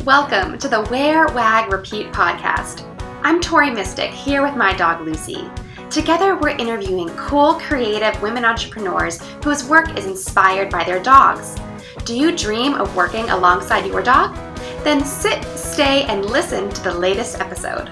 Welcome to the Wear Wag Repeat Podcast. I'm Tori Mystic, here with my dog Lucy. Together, we're interviewing cool, creative women entrepreneurs whose work is inspired by their dogs. Do you dream of working alongside your dog? Then sit, stay, and listen to the latest episode.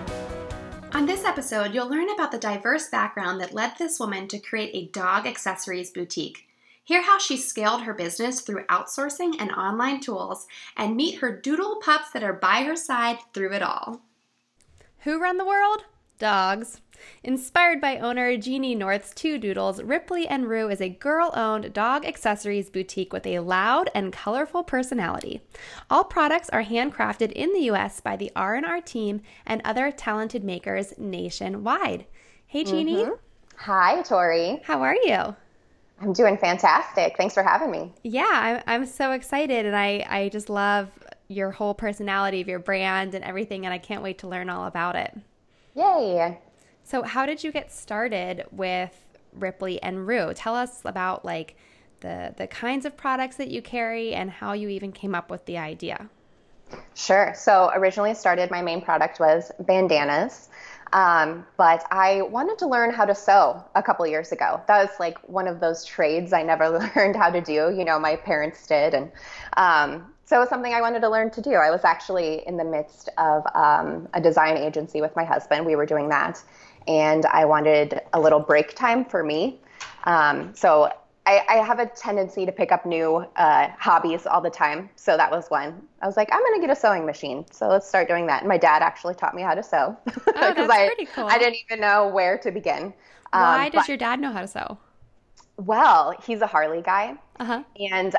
On this episode, you'll learn about the diverse background that led this woman to create a dog accessories boutique. Hear how she scaled her business through outsourcing and online tools, and meet her doodle pups that are by her side through it all. Who run the world? Dogs. Inspired by owner Jeannie North's two doodles, Ripley Rue is a girl-owned dog accessories boutique with a loud and colorful personality. All products are handcrafted in the U.S. by the R&R team and other talented makers nationwide. Hey, Jeannie. Hi, Tori. How are you? I'm doing fantastic. Thanks for having me. Yeah, I'm so excited, and I just love your whole personality of your brand and everything, and I can't wait to learn all about it. Yay. So how did you get started with Ripley Rue? Tell us about like the kinds of products that you carry and how you even came up with the idea. Sure. So originally my main product was bandanas. But I wanted to learn how to sew a couple years ago. That was like one of those trades I never learned how to do. You know, my parents did. And so it was something I wanted to learn to do. I was actually in the midst of a design agency with my husband. We were doing that. And I wanted a little break time for me. So I have a tendency to pick up new hobbies all the time. So that was one. I was like, I'm going to get a sewing machine. So let's start doing that. And my dad actually taught me how to sew. Oh, that's pretty cool. I didn't even know where to begin. Why does your dad know how to sew? Well, he's a Harley guy. Uh-huh. And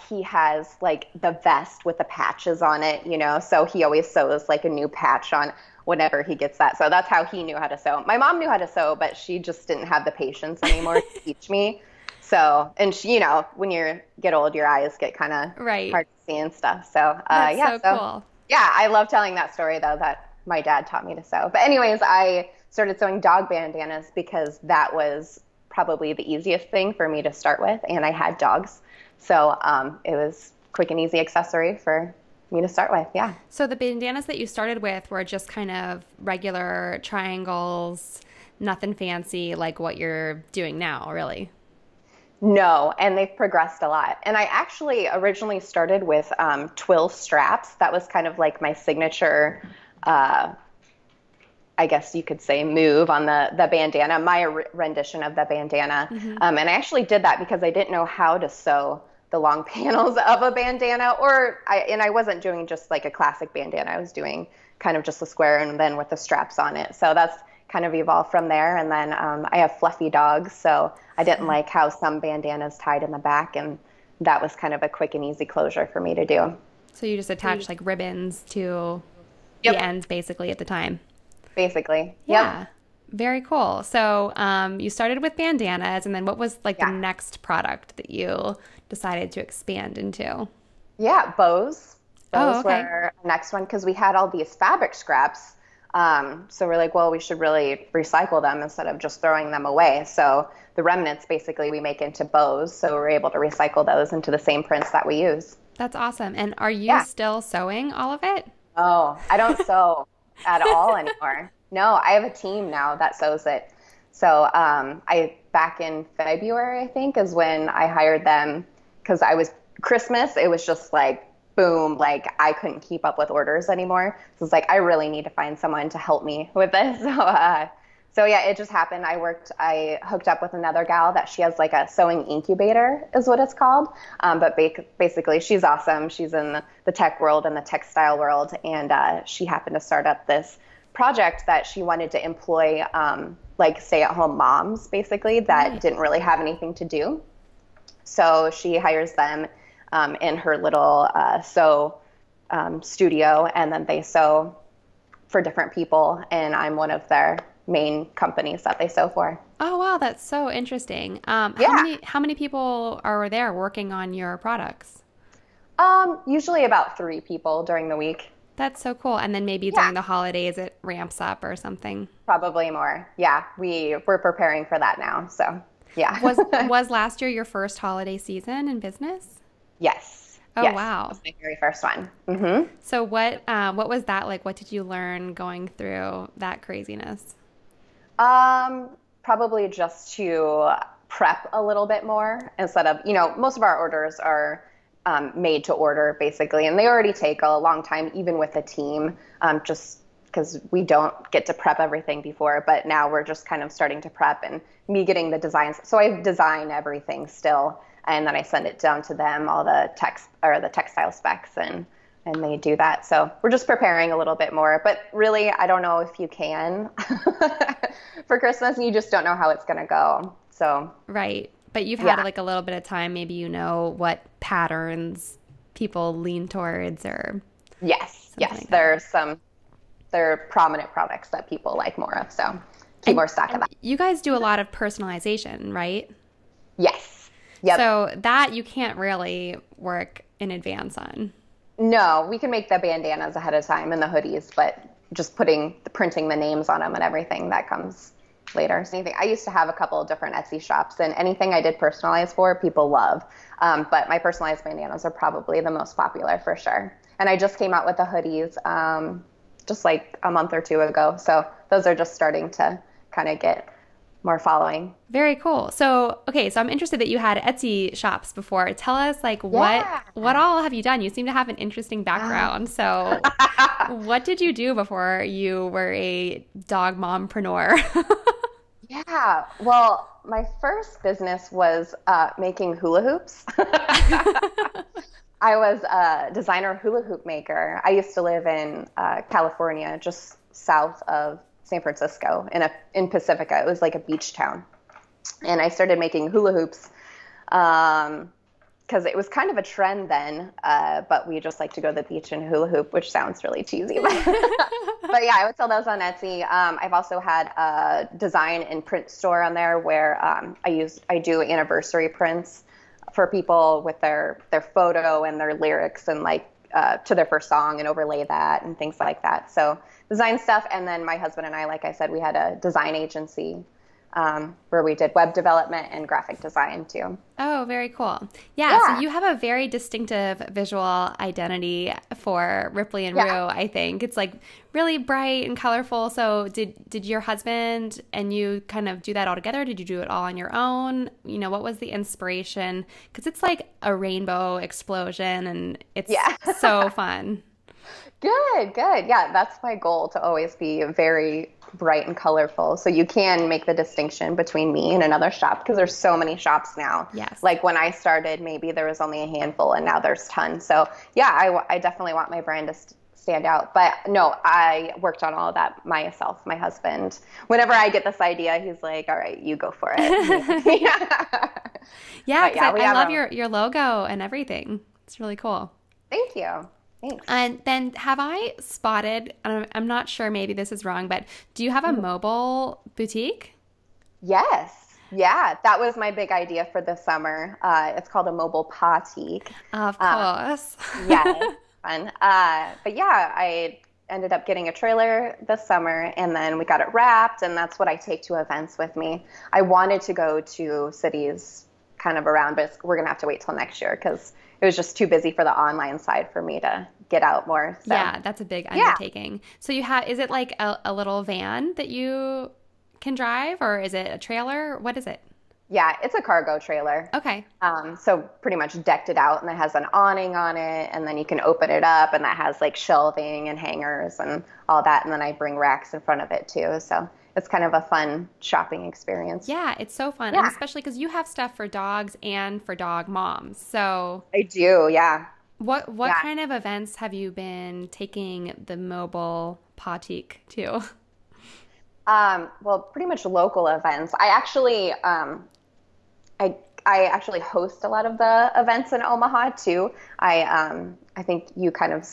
he has like the vest with the patches on it, you know. So he always sews like a new patch on whenever he gets that. So that's how he knew how to sew. My mom knew how to sew, but she just didn't have the patience anymore to teach me. So, and she, you know, when you get old, your eyes get kind of hard to see and stuff. So, That's so cool. Yeah, I love telling that story though, that my dad taught me to sew. But anyways, I started sewing dog bandanas because that was probably the easiest thing for me to start with. And I had dogs. So, it was quick and easy accessory for me to start with. Yeah. So the bandanas that you started with were just kind of regular triangles, nothing fancy like what you're doing now, really. No, and they've progressed a lot. And I actually originally started with twill straps. That was kind of like my signature, I guess you could say, move on the bandana, my rendition of the bandana. Mm-hmm. And I actually did that because I didn't know how to sew the long panels of a bandana, and I wasn't doing just like a classic bandana. I was doing kind of just a square and then with the straps on it. So that's kind of evolved from there. And then I have fluffy dogs, so I didn't like how some bandanas tied in the back, and that was kind of a quick and easy closure for me to do. So you just attach like ribbons to the ends basically at the time. Basically. Yeah. Yep. Very cool. So you started with bandanas, and then what was like the next product that you decided to expand into? Yeah, bows. Oh, okay. Were the next one because we had all these fabric scraps. So we're like, well, we should really recycle them instead of just throwing them away. So the remnants, basically, we make into bows. So we're able to recycle those into the same prints that we use. That's awesome. And are you still sewing all of it? Oh, I don't sew at all anymore. No, I have a team now that sews it. So back in February, I think, is when I hired them because Christmas, it was just like, boom, like I couldn't keep up with orders anymore. So it's like, I really need to find someone to help me with this. So yeah, it just happened. I hooked up with another gal that she has like a sewing incubator is what it's called. But basically she's awesome. She's in the tech world and the textile world. And she happened to start up this project that she wanted to employ like stay-at-home moms basically that didn't really have anything to do. So she hires them in her little sew studio, and then they sew for different people, and I'm one of their main companies that they sew for. Oh, wow, that's so interesting. How many people are there working on your products? Usually about 3 people during the week. That's so cool. And then maybe during the holidays it ramps up or something. Probably more. Yeah, we're preparing for that now, so yeah. Was last year your first holiday season in business? Yes. Oh, yes, wow. that was my very first one. Mm-hmm. So what was that like? What did you learn going through that craziness? Probably just to prep a little bit more instead of, most of our orders are made to order basically, and they already take a long time, even with a team, just because we don't get to prep everything before, but now we're just kind of starting to prep and me getting the designs. So I design everything still, and then I send it down to them, all the text or the textile specs, and they do that. So we're just preparing a little bit more, but really, I don't know if you can for Christmas, you just don't know how it's going to go. So, right. But you've had like a little bit of time, maybe you know what patterns people lean towards or yes, like there are prominent products that people like more of, so keep more stock of that. You guys do a lot of personalization, right? Yes. Yep. So that you can't really work in advance on. No, we can make the bandanas ahead of time and the hoodies, but just printing the names on them and everything, that comes later. So I used to have a couple of different Etsy shops, and anything I did personalize for, people love. But my personalized bandanas are probably the most popular for sure. And I just came out with the hoodies just like a month or two ago. So those are just starting to kind of get more following. Very cool. So, okay, so I'm interested that you had Etsy shops before. Tell us like what all have you done? You seem to have an interesting background. So what did you do before you were a dog mompreneur? Yeah, well, my first business was making hula hoops. I was a designer hula hoop maker. I used to live in California, just south of San Francisco, in Pacifica. It was like a beach town. And I started making hula hoops because it was kind of a trend then, but we just like to go to the beach and hula hoop, which sounds really cheesy. But yeah, I would sell those on Etsy. I've also had a design and print store on there where I do anniversary prints for people with their photo and their lyrics and like to their first song and overlay that and things like that. So design stuff. And then my husband and I, like I said, we had a design agency where we did web development and graphic design too. Oh, very cool. Yeah, so you have a very distinctive visual identity for Ripley and Rue, I think. It's like really bright and colorful. So did your husband and you kind of do that all together? Did you do it all on your own? What was the inspiration? Because it's like a rainbow explosion and it's so fun. Good. Yeah, that's my goal, to always be very bright and colorful. So you can make the distinction between me and another shop, because there's so many shops now. Yes. Like when I started, maybe there was only a handful and now there's tons. So yeah, I definitely want my brand to stand out. But no, I worked on all of that myself. My husband, whenever I get this idea, he's like, all right, you go for it. Yeah, I love your logo and everything. It's really cool. Thank you. Thanks. And then have I spotted, I'm not sure, maybe this is wrong, but do you have a mobile boutique? Yes. Yeah, that was my big idea for this summer. It's called a mobile patique. Of course. Yeah, fun. But yeah, I ended up getting a trailer this summer, and then we got it wrapped, and that's what I take to events with me. I wanted to go to cities kind of around, but we're going to have to wait till next year because it was just too busy for the online side for me to get out more. So. Yeah, that's a big undertaking. So is it like a little van that you can drive, or is it a trailer? What is it? Yeah, it's a cargo trailer. Okay. So pretty much decked it out, and it has an awning on it, and then you can open it up, and that has like shelving and hangers and all that, and then I bring racks in front of it too. So it's kind of a fun shopping experience. Yeah, it's so fun, and especially because you have stuff for dogs and for dog moms. So I do, yeah. What kind of events have you been taking the mobile patique to? Well, pretty much local events. I actually I actually host a lot of the events in Omaha too. I think you kind of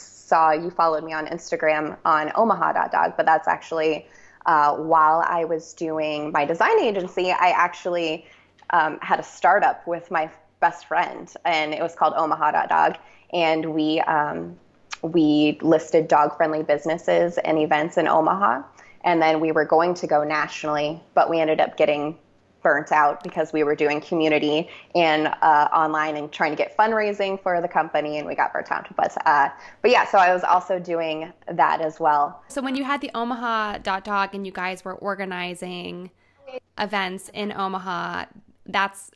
you followed me on Instagram on omaha.dog, but that's actually while I was doing my design agency, I actually had a startup with my best friend, and it was called omaha.dog, and we listed dog-friendly businesses and events in Omaha, and then we were going to go nationally, but we ended up getting burnt out because we were doing community and online and trying to get fundraising for the company, and we got burnt out. But yeah, so I was also doing that as well. So when you had the Omaha Dog and you guys were organizing events in Omaha,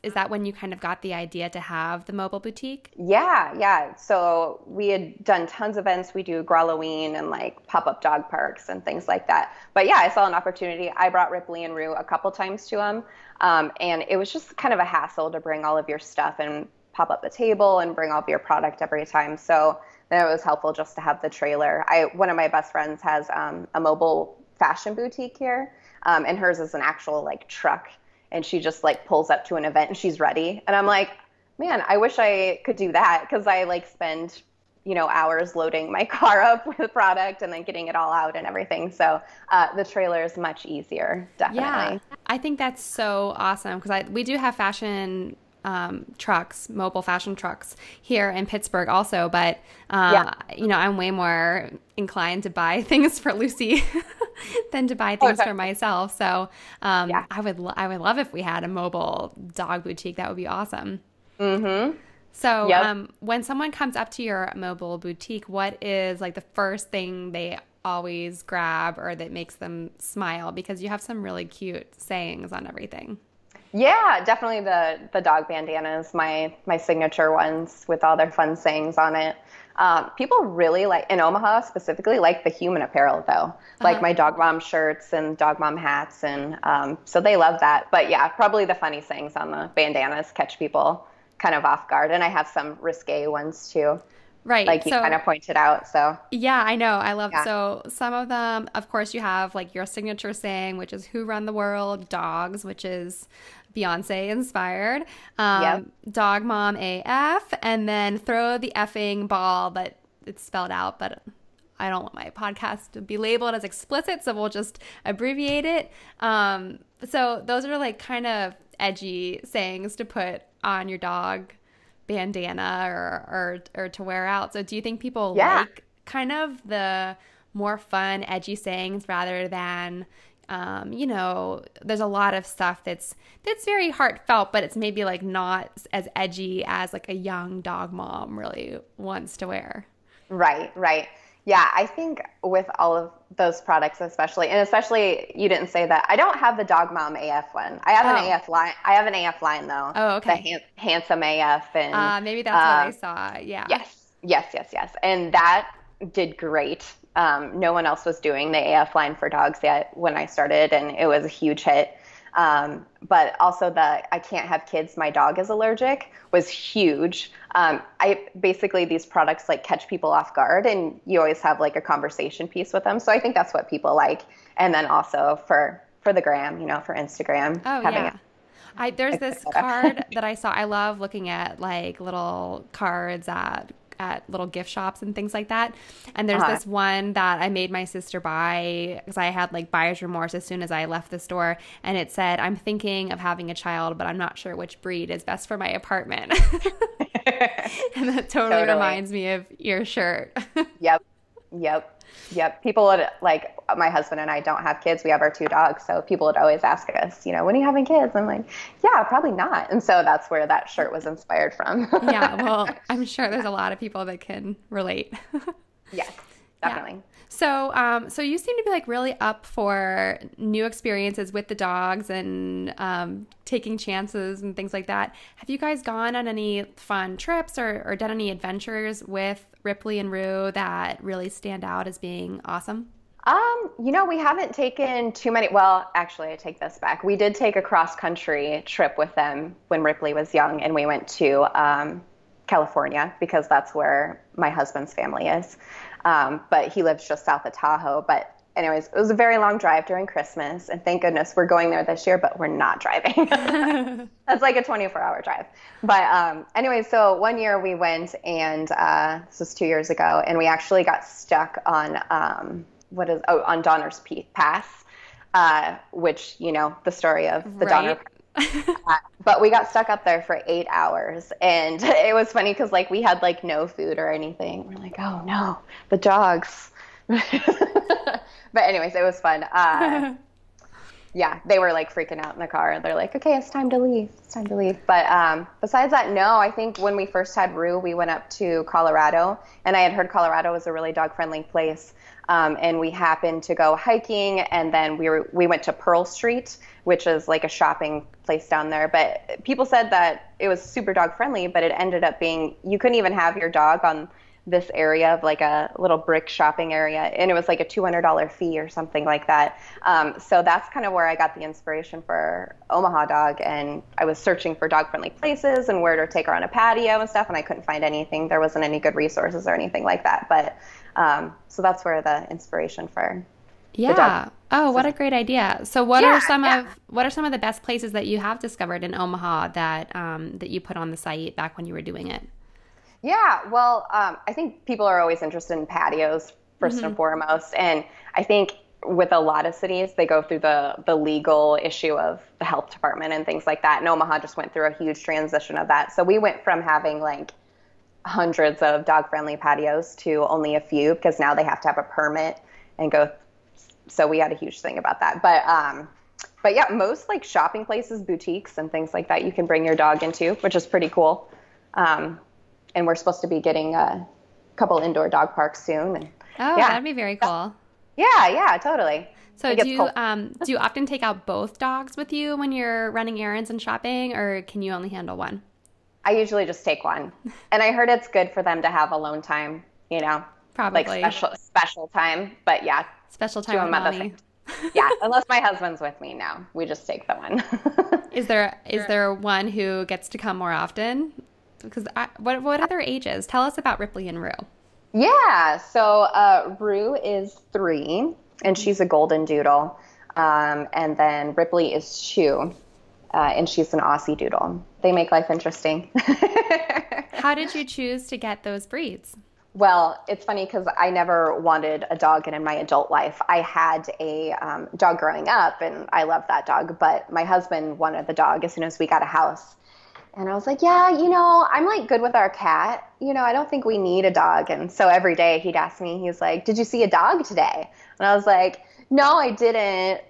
is that when you kind of got the idea to have the mobile boutique? Yeah. So we had done tons of events. We do Growloween and like pop-up dog parks and things like that. But yeah, I saw an opportunity. I brought Ripley and Rue a couple times to them. And it was just kind of a hassle to bring all of your stuff and pop up the table and bring all of your product every time. So then it was helpful just to have the trailer. One of my best friends has a mobile fashion boutique here. And hers is an actual like truck. And she just like pulls up to an event and she's ready. And I'm like, man, I wish I could do that, because I like spend, hours loading my car up with product and then getting it all out and everything. So the trailer is much easier, definitely. Yeah, I think that's so awesome, because we do have fashion trucks, mobile fashion trucks here in Pittsburgh also, but I'm way more inclined to buy things for Lucy than to buy things for myself. So I would love if we had a mobile dog boutique. That would be awesome. Mm-hmm. So when someone comes up to your mobile boutique, what is like the first thing they always grab or that makes them smile? Because you have some really cute sayings on everything. Yeah, definitely the dog bandanas, my signature ones with all their fun sayings on it. People really in Omaha specifically, like the human apparel though, like my dog mom shirts and dog mom hats. And so they love that. But yeah, probably the funny sayings on the bandanas catch people kind of off guard. And I have some risque ones too. Right. Like you kind of pointed out. So yeah, I know. I love So some of them, of course, you have like your signature saying, which is "Who run the world?" Dogs, which is Beyonce inspired. Dog mom AF, and then throw the effing ball, but it's spelled out, but I don't want my podcast to be labeled as explicit, so we'll just abbreviate it. So those are like kind of edgy sayings to put on your dog bandana or to wear out. So do you think people like kind of the more fun, edgy sayings rather than there's a lot of stuff that's very heartfelt, but it's maybe like not as edgy as like a young dog mom really wants to wear? Right. Yeah, I think with all of those products, especially you didn't say that. I don't have the Dog Mom AF one. I have an AF line. I have an AF line though. Oh, okay. The handsome AF and maybe that's what I saw. Yeah. Yes. And that did great. No one else was doing the AF line for dogs yet when I started, and it was a huge hit. But also I can't have kids, my dog is allergic was huge. These products like catch people off guard, and you always have like a conversation piece with them. So I think that's what people like. And then also for the gram, for Instagram. Oh, yeah. There's this card that I saw. I love looking at like little cards at little gift shops and things like that. And there's this one that I made my sister buy because I had like buyer's remorse as soon as I left the store. And it said, "I'm thinking of having a child, but I'm not sure which breed is best for my apartment." And that totally reminds me of your shirt. Yep. People would like, my husband and I don't have kids. We have our 2 dogs. So people would always ask us, when are you having kids? I'm like, yeah, probably not. And so that's where that shirt was inspired from. Yeah. Well, I'm sure there's a lot of people that can relate. Yes, definitely. Yeah. So you seem to be like really up for new experiences with the dogs and taking chances and things like that. Have you guys gone on any fun trips or done any adventures with Ripley and Rue that really stand out as being awesome? We haven't taken too many. Well, actually, I take this back. We did take a cross-country trip with them when Ripley was young, and we went to California because that's where my husband's family is. But he lives just south of Tahoe. But anyways, it was a very long drive during Christmas, and thank goodness we're going there this year, but we're not driving. That's like a 24-hour drive. But anyway, so one year we went, and this was 2 years ago, and we actually got stuck on on Donner's Pass, which, the story of the Donner. But we got stuck up there for 8 hours, and it was funny because like we had like no food or anything. We're like, oh no, the dogs. But anyways, it was fun. yeah, they were like freaking out in the car. They're like, okay, it's time to leave. It's time to leave. But besides that, no, I think when we first had Rue, we went up to Colorado, and I had heard Colorado was a really dog-friendly place. And we happened to go hiking, and then we went to Pearl Street, which is like a shopping place down there. But people said that it was super dog-friendly, but it ended up being, you couldn't even have your dog on this area of like a little brick shopping area, and it was like a $200 fee or something like that. So that's kind of where I got the inspiration for Omaha Dog, and I was searching for dog-friendly places and where to take her on a patio and stuff, and I couldn't find anything. There wasn't any good resources or anything like that. But so that's where the inspiration for the dog. Oh, what a great idea. So what are some of the best places that you have discovered in Omaha that that you put on the site back when you were doing it? Yeah, well, I think people are always interested in patios first and foremost. And I think with a lot of cities, they go through the legal issue of the health department and things like that. And Omaha just went through a huge transition of that. So we went from having like hundreds of dog-friendly patios to only a few, because now they have to have a permit and go. So we had a huge thing about that. But yeah, most like shopping places, boutiques and things like that you can bring your dog into, which is pretty cool. And we're supposed to be getting a couple indoor dog parks soon. And, that'd be very cool. Yeah, totally. So do you often take out both dogs with you when you're running errands and shopping, or can you only handle one? I usually just take one. And I heard it's good for them to have alone time, Probably. Like special time. But yeah. Special time with mommy. Yeah, unless my husband's with me now. We just take the one. Is there one who gets to come more often? Because what other ages? Tell us about Ripley and Rue. Yeah, so Rue is 3, and she's a golden doodle. And then Ripley is 2, and she's an Aussie doodle. They make life interesting. How did you choose to get those breeds? Well, it's funny because I never wanted a dog in my adult life. I had a dog growing up, and I loved that dog. But my husband wanted the dog as soon as we got a house. And I was like, yeah, I'm like good with our cat. I don't think we need a dog. And so every day he'd ask me, he's like, did you see a dog today? And I was like, no, I didn't.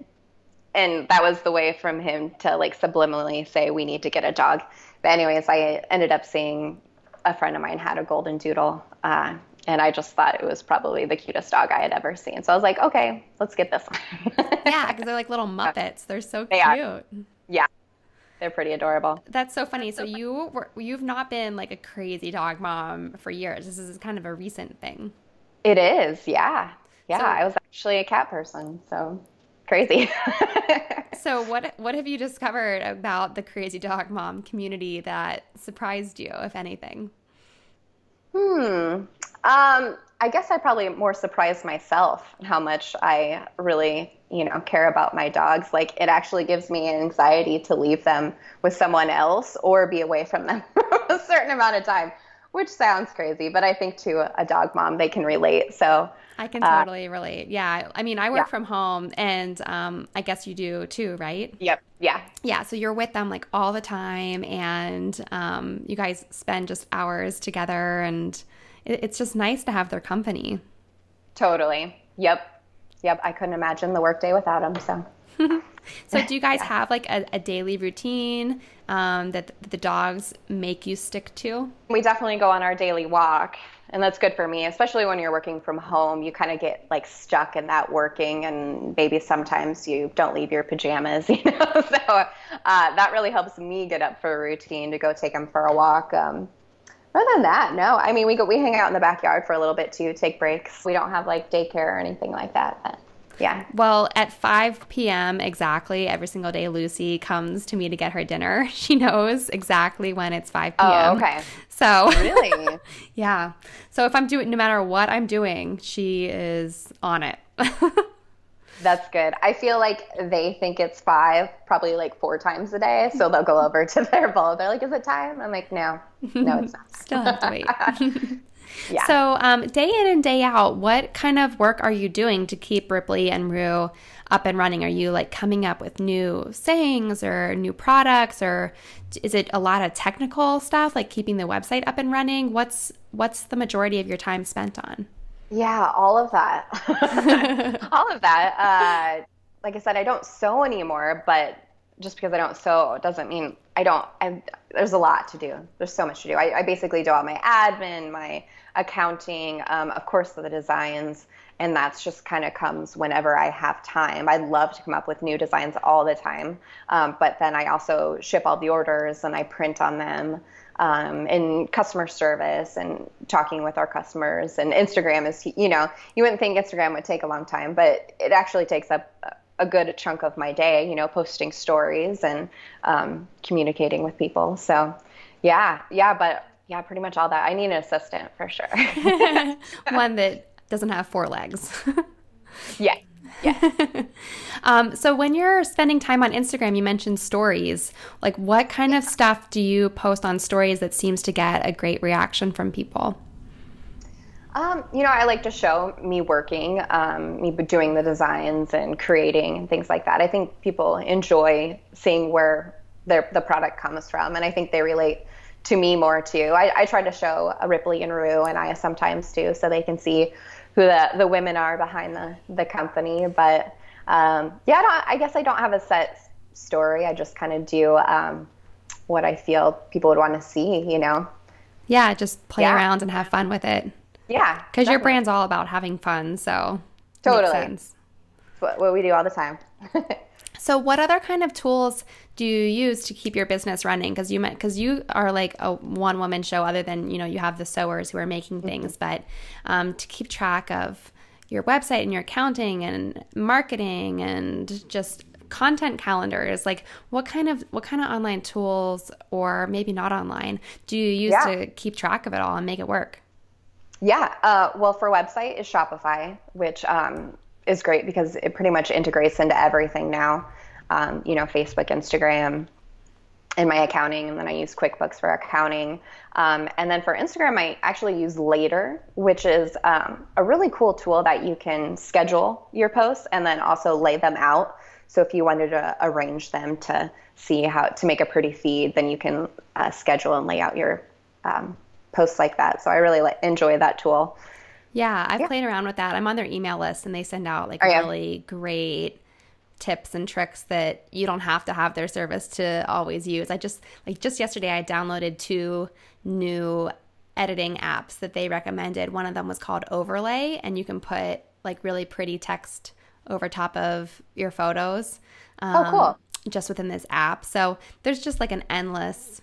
And that was the way from him to like subliminally say we need to get a dog. But anyways, I ended up seeing a friend of mine had a golden doodle. And I just thought it was probably the cutest dog I had ever seen. So I was like, okay, let's get this one. Yeah, because they're like little Muppets. They're so cute. Are. Yeah. They're pretty adorable. That's so funny. So you've not been like a crazy dog mom for years. This is kind of a recent thing. It is, yeah. Yeah, so, I was actually a cat person, so crazy. So what have you discovered about the crazy dog mom community that surprised you, if anything? I guess I probably more surprised myself how much I really, care about my dogs. Like, it actually gives me anxiety to leave them with someone else or be away from them for a certain amount of time, which sounds crazy, but I think to a dog mom, they can relate. So I can totally relate. Yeah. I mean, I work from home, and I guess you do too, right? Yep. Yeah. Yeah. So you're with them like all the time, and you guys spend just hours together, and it's just nice to have their company. Totally. Yep. I couldn't imagine the workday without them. So do you guys have like a daily routine that the dogs make you stick to? We definitely go on our daily walk, and that's good for me, especially when you're working from home. You kind of get like stuck in that working, and maybe sometimes you don't leave your pajamas, So that really helps me get up for a routine to go take them for a walk. Other than that, no. I mean, we hang out in the backyard for a little bit too, take breaks. We don't have like daycare or anything like that. But, yeah. Well, at 5 p.m. exactly, every single day, Lucy comes to me to get her dinner. She knows exactly when it's 5 p.m. Oh, okay. So really? Yeah. So if I'm doing, no matter what I'm doing, she is on it. That's good. I feel like they think it's 5 probably like 4 times a day. So they'll go over to their bowl. They're like, is it time? I'm like, no, it's not. Still have to wait. Yeah. So day in and day out, what kind of work are you doing to keep Ripley and Rue up and running? Are you like coming up with new sayings or new products, or is it a lot of technical stuff like keeping the website up and running? What's the majority of your time spent on? Yeah, all of that. All of that. like I said, I don't sew anymore, but just because I don't sew doesn't mean there's a lot to do. There's so much to do. I basically do all my admin, my accounting, of course, the designs, and that's just kind of comes whenever I have time. I love to come up with new designs all the time, but then I also ship all the orders and I print on them, and customer service and talking with our customers. And Instagram is, you wouldn't think Instagram would take a long time, but it actually takes up a good chunk of my day, posting stories and communicating with people. So but pretty much all that. I need an assistant for sure. One that doesn't have 4 legs. Yeah. So when you're spending time on Instagram, you mentioned stories. Like, what kind of stuff do you post on stories that seems to get a great reaction from people? I like to show me working, me doing the designs and creating and things like that. I think people enjoy seeing where the product comes from, and I think they relate to me more too. I try to show a Ripley and Rue and I sometimes too, so they can see who the women are behind the company. But I guess I don't have a set story. I just kind of do what I feel people would want to see, Yeah, just play around and have fun with it. Yeah. Because your brand's all about having fun, so totally. Makes sense. It's what we do all the time. So what other kind of tools do you use to keep your business running? Because you are like a one-woman show, other than, you have the sewers who are making things, but to keep track of your website and your accounting and marketing and just content calendars, like what kind of online tools, or maybe not online, do you use to keep track of it all and make it work? Yeah. Well, for website is Shopify, which is great because it pretty much integrates into everything now. Facebook, Instagram, and my accounting. And then I use QuickBooks for accounting. And then for Instagram, I actually use Later, which is a really cool tool that you can schedule your posts and then also lay them out. So if you wanted to arrange them to see how to make a pretty feed, then you can schedule and lay out your posts like that. So I really enjoy that tool. Yeah, I've played around with that. I'm on their email list, and they send out really great tips and tricks that you don't have to have their service to always use. I just yesterday I downloaded 2 new editing apps that they recommended. One of them was called Overlay, and you can put really pretty text over top of your photos. Cool. Just within this app. So there's just an endless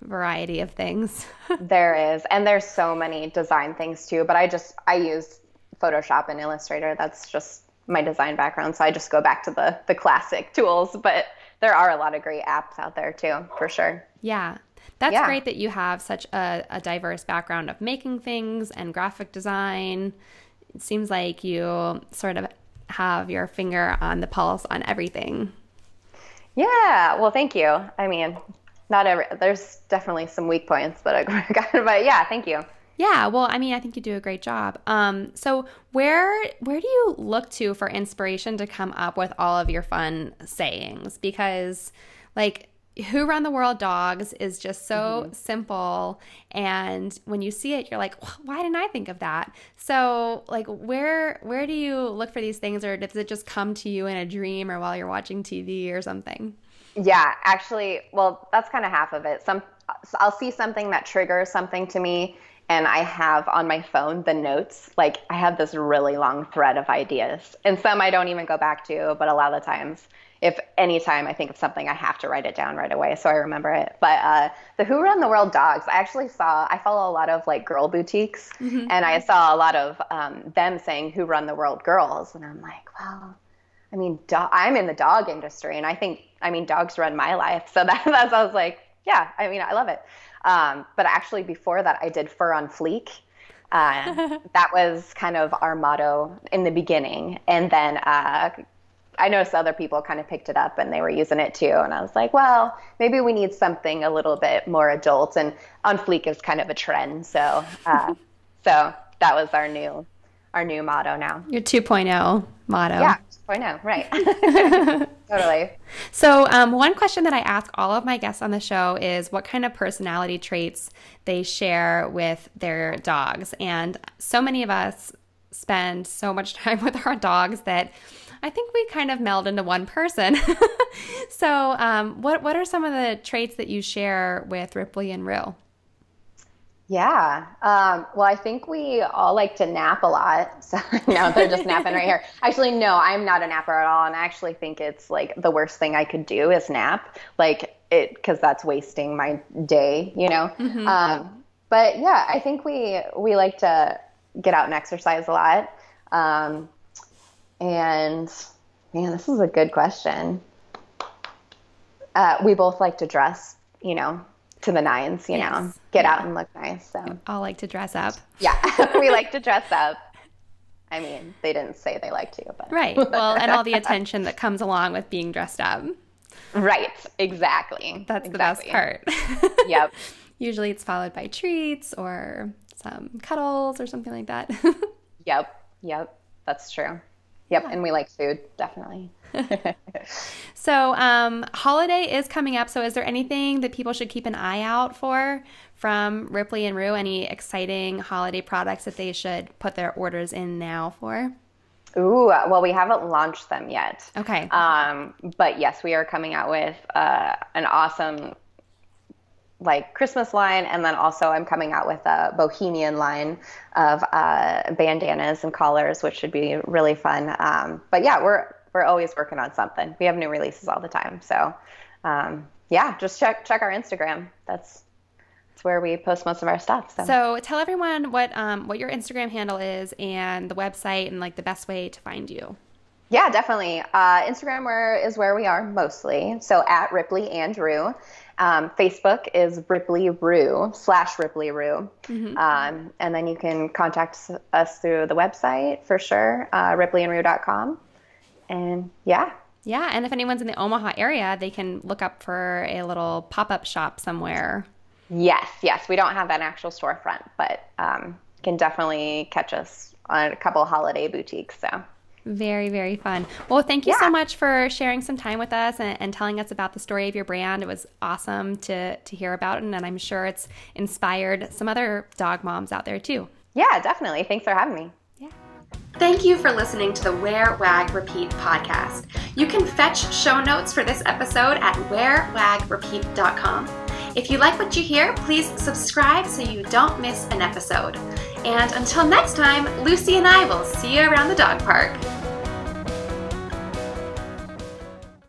variety of things. There is, and there's so many design things too, but I use Photoshop and Illustrator. That's just my design background, so I just go back to the classic tools, but there are a lot of great apps out there too, for sure. Yeah, that's great that you have such a diverse background of making things and graphic design. It seems like you sort of have your finger on the pulse on everything. Yeah, well, thank you. I mean, there's definitely some weak points, but yeah, thank you. Yeah, well, I mean, I think you do a great job. So where do you look to for inspiration to come up with all of your fun sayings? Because Who Run the World Dogs is just so simple, and when you see it, you're like, why didn't I think of that? So where do you look for these things, or does it just come to you in a dream or while you're watching TV or something? Yeah, actually, well, that's kind of half of it. I'll see something that triggers something to me, and I have on my phone the notes. I have this really long thread of ideas, and some I don't even go back to, but a lot of the times, if any time I think of something, I have to write it down right away so I remember it. But the Who Run the World Dogs, I follow a lot of girl boutiques, and I saw a lot of them saying Who Run the World Girls, and I'm like, well, I mean, I'm in the dog industry, and I think, dogs run my life. So that's I was like, yeah, I love it. But actually before that, I did Fur on Fleek. That was kind of our motto in the beginning. And then I noticed other people kind of picked it up and they were using it too. And I was like, well, maybe we need something a little bit more adult. And on fleek is kind of a trend. So so that was our new motto now. Your 2.0 motto. Yeah, 2.0, right. Totally. So one question that I ask all of my guests on the show is what kind of personality traits they share with their dogs. And so many of us spend so much time with our dogs that I think we kind of meld into one person. So what are some of the traits that you share with Ripley and Rue? Yeah. Well, I think we all like to nap a lot. So now they're just napping right here. Actually, no, I'm not a napper at all. And I actually think it's like the worst thing I could do is nap, because that's wasting my day, Mm-hmm. But yeah, I think we like to get out and exercise a lot. And man, this is a good question. We both like to dress, to the nines, get out and look nice. So all like to dress up. Yeah, we like to dress up. I mean, they didn't say they like to, but right. Well, and all the attention that comes along with being dressed up. Right. Exactly. That's the best part. Yep. Usually it's followed by treats or some cuddles or something like that. Yep. That's true. Yep. Yeah. And we like food, definitely. So holiday is coming up. So is there anything that people should keep an eye out for from Ripley and Rue? Any exciting holiday products that they should put their orders in now for? Ooh, well, we haven't launched them yet. Okay. But yes, we are coming out with an awesome Christmas line, and then also I'm coming out with a bohemian line of bandanas and collars, which should be really fun. But yeah, we're always working on something. We have new releases all the time. So yeah, just check our Instagram. That's where we post most of our stuff. So tell everyone what your Instagram handle is and the website and the best way to find you. Yeah, definitely. Instagram is where we are mostly. So at Ripley and Rue. Facebook is Ripley Rue /Ripley Rue. Mm-hmm. And then you can contact us through the website for sure, ripleyandrue.com. And yeah. Yeah. And if anyone's in the Omaha area, they can look up for a little pop-up shop somewhere. Yes. We don't have an actual storefront, but can definitely catch us on a couple of holiday boutiques. So. Very, very fun. Well, thank you so much for sharing some time with us and telling us about the story of your brand. It was awesome to hear about it, and I'm sure it's inspired some other dog moms out there too. Yeah, definitely. Thanks for having me. Yeah. Thank you for listening to the Wear Wag Repeat podcast. You can fetch show notes for this episode at wearwagrepeat.com. If you like what you hear, please subscribe so you don't miss an episode. And until next time, Lucy and I will see you around the dog park.